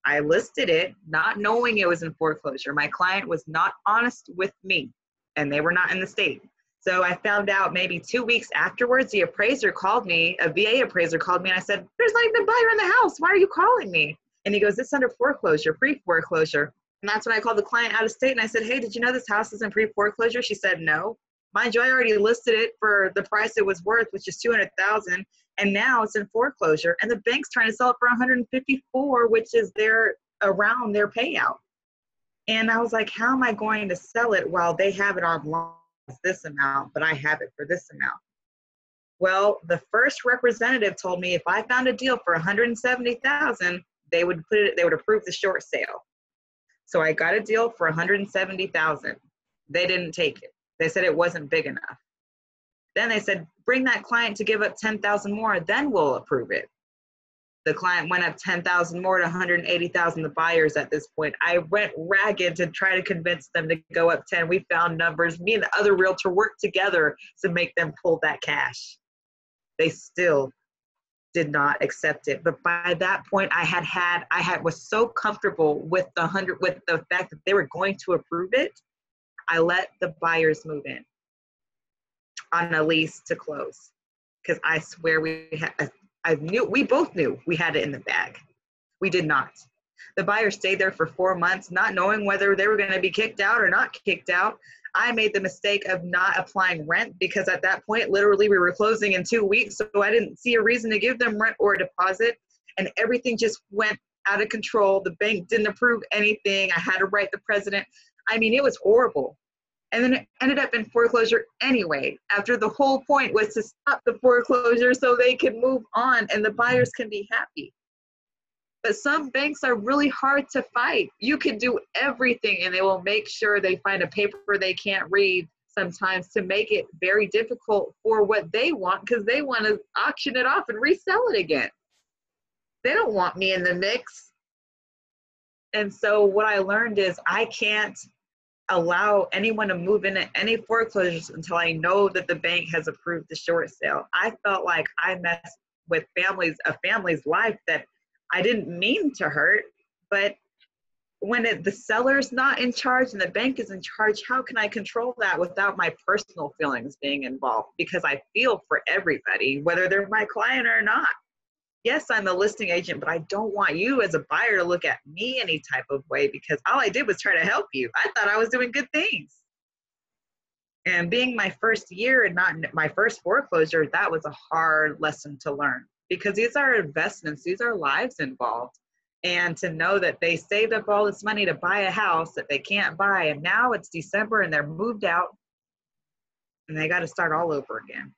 B: I listed it not knowing it was in foreclosure. My client was not honest with me, and they were not in the state. So I found out maybe 2 weeks afterwards, the appraiser called me, a VA appraiser called me, and I said, there's not even a buyer in the house. Why are you calling me? And he goes, it's under foreclosure, pre-foreclosure. And that's when I called the client out of state, and I said, hey, did you know this house is in pre-foreclosure? She said, no. Mind you, I already listed it for the price it was worth, which is $200,000. And now it's in foreclosure, and the bank's trying to sell it for 154, which is around their payout. And I was like, how am I going to sell it while they have it online as this amount, but I have it for this amount? Well, the first representative told me if I found a deal for 170,000, they would approve the short sale. So I got a deal for 170,000. They didn't take it. They said it wasn't big enough. Then they said, bring that client to give up 10,000 more, then we'll approve it. The client went up 10,000 more to 180,000, the buyers at this point. I went ragged to try to convince them to go up 10. We found numbers. Me and the other realtor worked together to make them pull that cash. They still did not accept it. But by that point, was so comfortable with the fact that they were going to approve it. I let the buyers move in on a lease to close, because I swear we both knew we had it in the bag. We did not. The buyer stayed there for 4 months, not knowing whether they were going to be kicked out or not kicked out. I made the mistake of not applying rent, because at that point, literally, we were closing in 2 weeks, so I didn't see a reason to give them rent or a deposit, and everything just went out of control. The bank didn't approve anything. I had to write the president. I mean, it was horrible. And then it ended up in foreclosure anyway, after the whole point was to stop the foreclosure so they can move on and the buyers can be happy. But some banks are really hard to fight. You can do everything, and they will make sure they find a paper they can't read sometimes to make it very difficult for what they want, because they want to auction it off and resell it again. They don't want me in the mix. And so what I learned is I can't allow anyone to move into any foreclosures until I know that the bank has approved the short sale. I felt like I messed with a family's life that I didn't mean to hurt, but when the seller's not in charge and the bank is in charge, how can I control that without my personal feelings being involved? Because I feel for everybody, whether they're my client or not. Yes, I'm a listing agent, but I don't want you as a buyer to look at me any type of way, because all I did was try to help you. I thought I was doing good things. And being my first year and not my first foreclosure, that was a hard lesson to learn, because these are investments, these are lives involved. And to know that they saved up all this money to buy a house that they can't buy, and now it's December and they're moved out and they got to start all over again.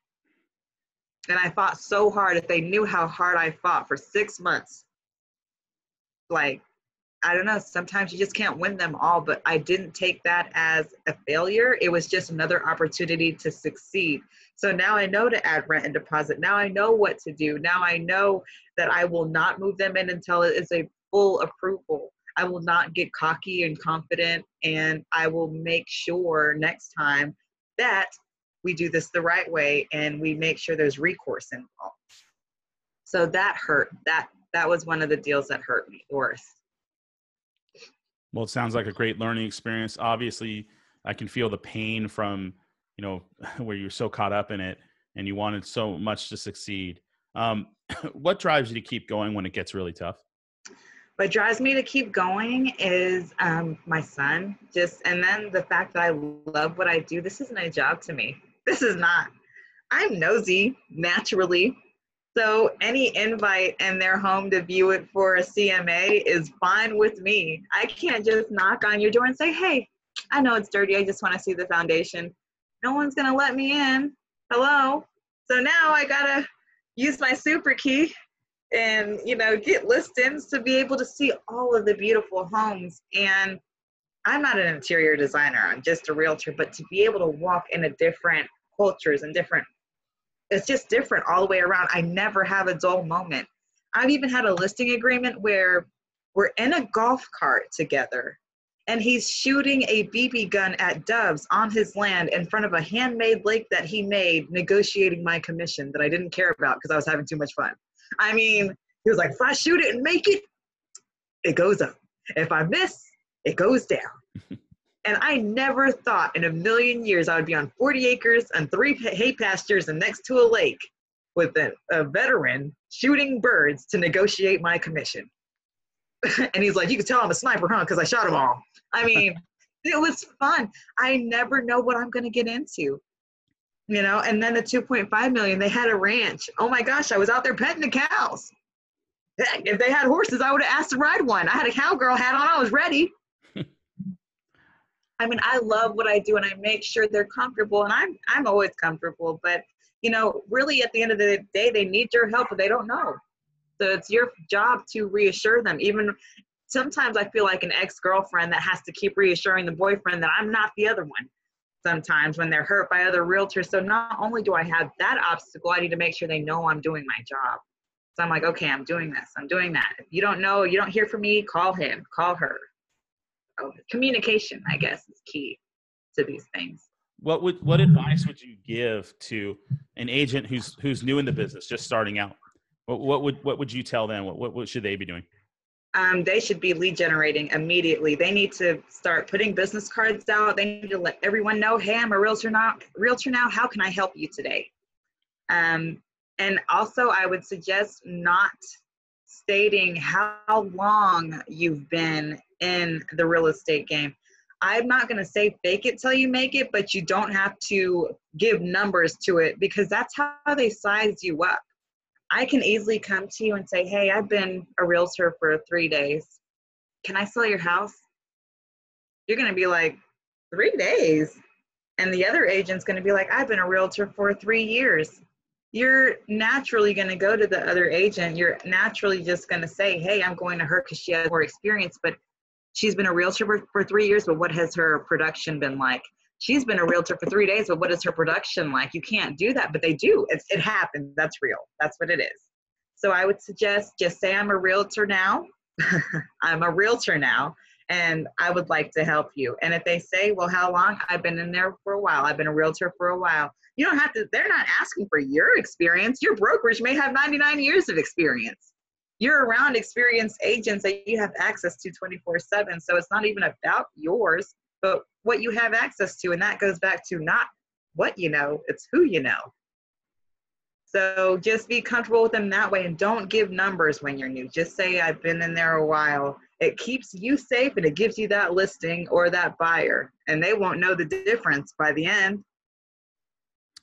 B: And I fought so hard. If they knew how hard I fought for 6 months, like, I don't know, sometimes you just can't win them all, but I didn't take that as a failure. It was just another opportunity to succeed. So now I know to add rent and deposit. Now I know what to do. Now I know that I will not move them in until it is a full approval. I will not get cocky and confident, and I will make sure next time that we do this the right way and we make sure there's recourse involved. So that hurt. That was one of the deals that hurt me worse.
A: Well, it sounds like a great learning experience. Obviously, I can feel the pain from, where you're so caught up in it and you wanted so much to succeed. What drives you to keep going when it gets really tough?
B: What drives me to keep going is my son, and then the fact that I love what I do. This isn't a job to me. This is not. I'm nosy naturally. So any invite in their home to view it for a CMA is fine with me. I can't just knock on your door and say, hey, I know it's dirty. I just want to see the foundation. No one's going to let me in. Hello. So now I got to use my super key and, get listings to be able to see all of the beautiful homes. And I'm not an interior designer. I'm just a realtor. But to be able to walk into different cultures and it's just different all the way around. I never have a dull moment. I've even had a listing agreement where we're in a golf cart together and he's shooting a BB gun at doves on his land in front of a handmade lake that he made, negotiating my commission that I didn't care about because I was having too much fun. I mean, he was like, if I shoot it and make it, it goes up. If I miss, it goes down. And I never thought in a million years I would be on 40 acres and 3 hay pastures and next to a lake with a veteran shooting birds to negotiate my commission. And he's like, you can tell I'm a sniper, huh? Because I shot them all. I mean, it was fun. I never know what I'm going to get into. And then the 2.5 million, they had a ranch. Oh my gosh, I was out there petting the cows. Heck, if they had horses, I would have asked to ride one. I had a cowgirl hat on. I was ready. I mean, I love what I do and I make sure they're comfortable, and I'm always comfortable, but really at the end of the day, they need your help, but they don't know. So it's your job to reassure them. Even sometimes I feel like an ex-girlfriend that has to keep reassuring the boyfriend that I'm not the other one sometimes when they're hurt by other realtors. So not only do I have that obstacle, I need to make sure they know I'm doing my job. So I'm like, okay, I'm doing this, I'm doing that. If you don't know, you don't hear from me, call him, call her. Communication, I guess, is key to these things.
A: What advice would you give to an agent who's new in the business, just starting out? What would you tell them? What should they be doing?
B: They should be lead generating immediately. They need to start putting business cards out. They need to let everyone know, hey, I'm a realtor now. How can I help you today? And also, I would suggest not stating how long you've been in the real estate game. I'm not going to say fake it till you make it, but you don't have to give numbers to it because that's how they size you up. I can easily come to you and say, hey, I've been a realtor for 3 days. Can I sell your house? You're going to be like, 3 days? And the other agent's going to be like, I've been a realtor for 3 years. You're naturally going to go to the other agent. You're naturally just going to say, hey, I'm going to her because she has more experience, but she's been a realtor for 3 years, but what has her production been like? She's been a realtor for 3 days, but what is her production like? You can't do that, but they do. It happens. That's real. That's what it is. So I would suggest just say I'm a realtor now. I'm a realtor now, and I would like to help you. And if they say, well, how long? I've been in there for a while. I've been a realtor for a while. You don't have to, they're not asking for your experience. Your brokerage may have 99 years of experience. You're around experienced agents that you have access to 24/7. So it's not even about yours, but what you have access to. And that goes back to not what you know, it's who you know. So just be comfortable with them that way and don't give numbers when you're new. Just say, I've been in there a while. It keeps you safe and it gives you that listing or that buyer, and they won't know the difference by the end.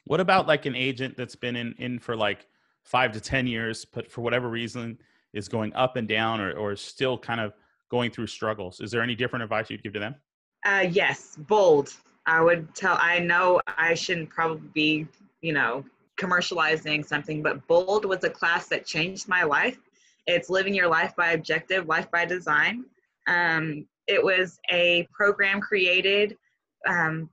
A: What about like an agent that's been in for like 5 to 10 years, but for whatever reason is going up and down or still kind of going through struggles? Is there any different advice you'd give to them?
B: Yes, bold. I know I shouldn't probably be, commercializing something, but bold was a class that changed my life. It's living your life by objective, life by design. It was a program created, and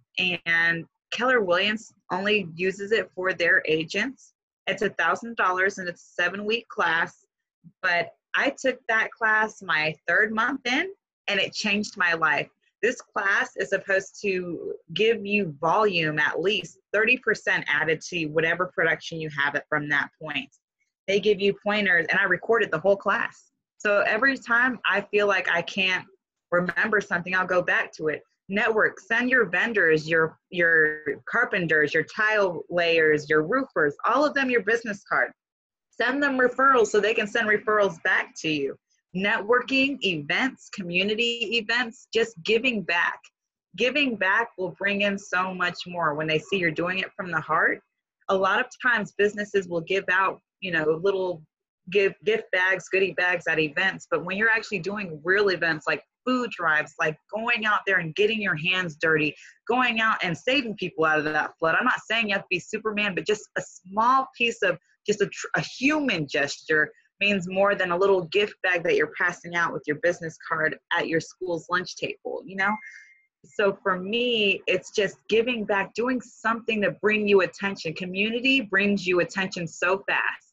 B: Keller Williams only uses it for their agents. It's $1,000 and it's a 7-week class, but I took that class my 3rd month in and it changed my life. This class is supposed to give you volume, at least 30% added to whatever production you have it from that point. They give you pointers, and I recorded the whole class. So every time I feel like I can't remember something, I'll go back to it. Network, send your vendors, your carpenters, your tile layers, your roofers, all of them your business card. Send them referrals so they can send referrals back to you. Networking, events, community events, just giving back. Giving back will bring in so much more when they see you're doing it from the heart. A lot of times businesses will give out, little gift bags, goodie bags at events, but when you're actually doing real events like food drives, like going out there and getting your hands dirty, going out and saving people out of that flood. I'm not saying you have to be Superman, but just a small piece of just a human gesture means more than a little gift bag that you're passing out with your business card at your school's lunch table, So for me, it's just giving back, doing something to bring you attention. Community brings you attention so fast.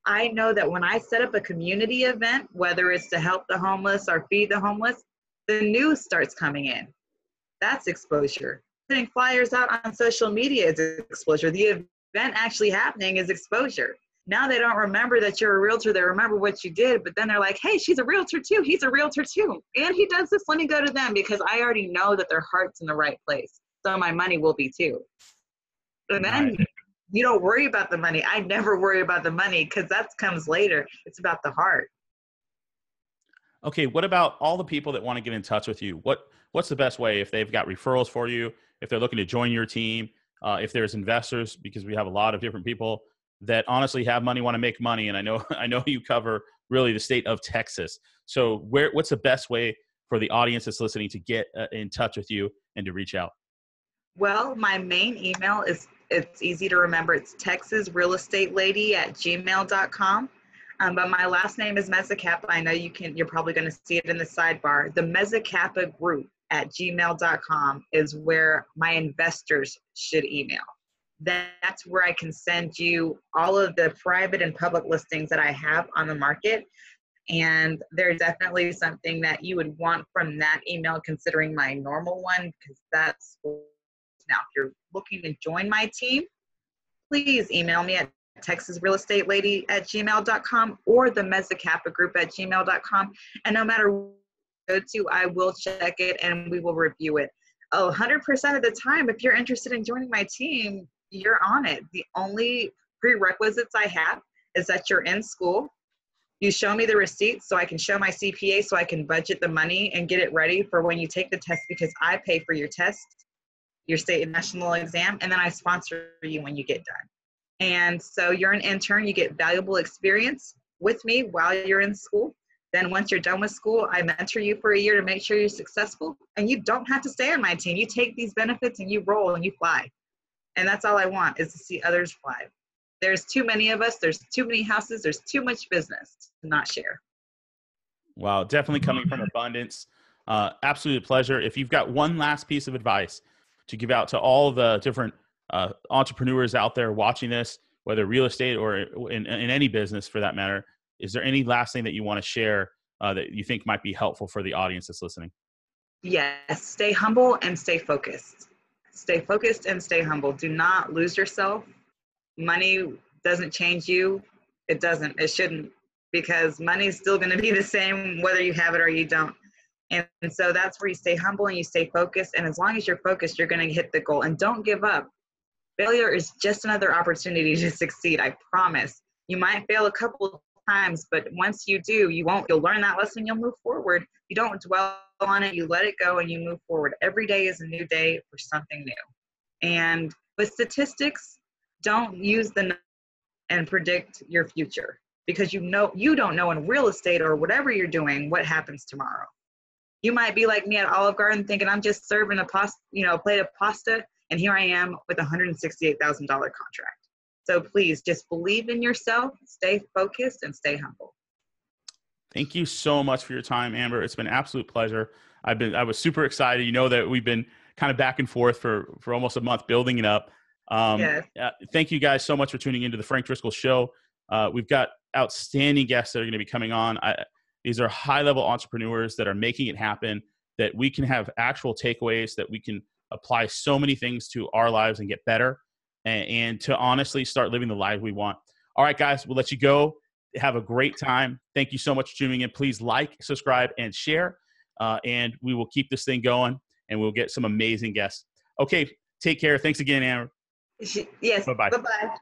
B: I know that when I set up a community event, whether it's to help the homeless or feed the homeless, the news starts coming in. That's exposure. Putting flyers out on social media is exposure. The event actually happening is exposure. Now they don't remember that you're a realtor. They remember what you did, but then they're like, hey, she's a realtor too. He's a realtor too. And he does this. Let me go to them because I already know that their heart's in the right place. So my money will be too. And then you don't worry about the money. I never worry about the money because that comes later. It's about the heart.
A: Okay, what about all the people that want to get in touch with you? What's the best way if they've got referrals for you, if they're looking to join your team, if there's investors, because we have a lot of different people that honestly have money, want to make money, and I know you cover really the state of Texas. So what's the best way for the audience that's listening to get in touch with you and to reach out?
B: Well, my main email it's easy to remember. It's TexasRealestatelady@gmail.com. But my last name is Mezzacappa. I know you're probably going to see it in the sidebar. TheMezzacappagroup @gmail.com is where my investors should email. That's where I can send you all of the private and public listings that I have on the market. And there's definitely something that you would want from that email considering my normal one, because that's now if you're looking to join my team, please email me at TexasRealestatelady@gmail.com or TheMezzacappagroup@gmail.com. And no matter where you go to, I will check it and we will review it. 100% of the time, if you're interested in joining my team, you're on it. The only prerequisites I have is that you're in school. You show me the receipts so I can show my CPA so I can budget the money and get it ready for when you take the test, because I pay for your test, your state and national exam, and then I sponsor you when you get done. And so you're an intern, you get valuable experience with me while you're in school. Then once you're done with school, I mentor you for a year to make sure you're successful, and you don't have to stay on my team. You take these benefits and you roll and you fly. And that's all I want, is to see others fly. There's too many of us. There's too many houses. There's too much business to not share.
A: Wow, definitely coming from abundance. Absolute pleasure. If you've got one last piece of advice to give out to all the different entrepreneurs out there watching this, whether real estate or in any business for that matter, is there any last thing that you want to share that you think might be helpful for the audience that's listening?
B: Yes, stay humble and stay focused. Stay focused and stay humble. Do not lose yourself. Money doesn't change you. It doesn't. It shouldn't, because money is still going to be the same whether you have it or you don't. And so that's where you stay humble and you stay focused. And as long as you're focused, you're going to hit the goal. And don't give up. Failure is just another opportunity to succeed. I promise. You might fail a couple of times, but once you do, you'll learn that lesson. You'll move forward. You don't dwell on it. You let it go and you move forward. Every day is a new day for something new. And with statistics, don't use the and predict your future, because you don't know in real estate or whatever you're doing what happens tomorrow. You might be like me at Olive Garden thinking I'm just serving a plate of pasta, and here I am with a $168,000 contract. So please just believe in yourself, stay focused, and stay humble.
A: Thank you so much for your time, Amber. It's been an absolute pleasure. I was super excited. You know that we've been kind of back and forth for almost a month building it up.
B: Yes.
A: Thank you guys so much for tuning into the Frank Driscoll Show. We've got outstanding guests that are going to be coming on. These are high-level entrepreneurs that are making it happen, that we can have actual takeaways, that we can apply so many things to our lives and get better, and to honestly start living the life we want. All right, guys, we'll let you go. Have a great time. Thank you so much for tuning in. Please like, subscribe, and share. And we will keep this thing going, and we'll get some amazing guests. Okay, take care. Thanks again, Amber.
B: Yes.
A: Bye-bye.
B: Bye-bye.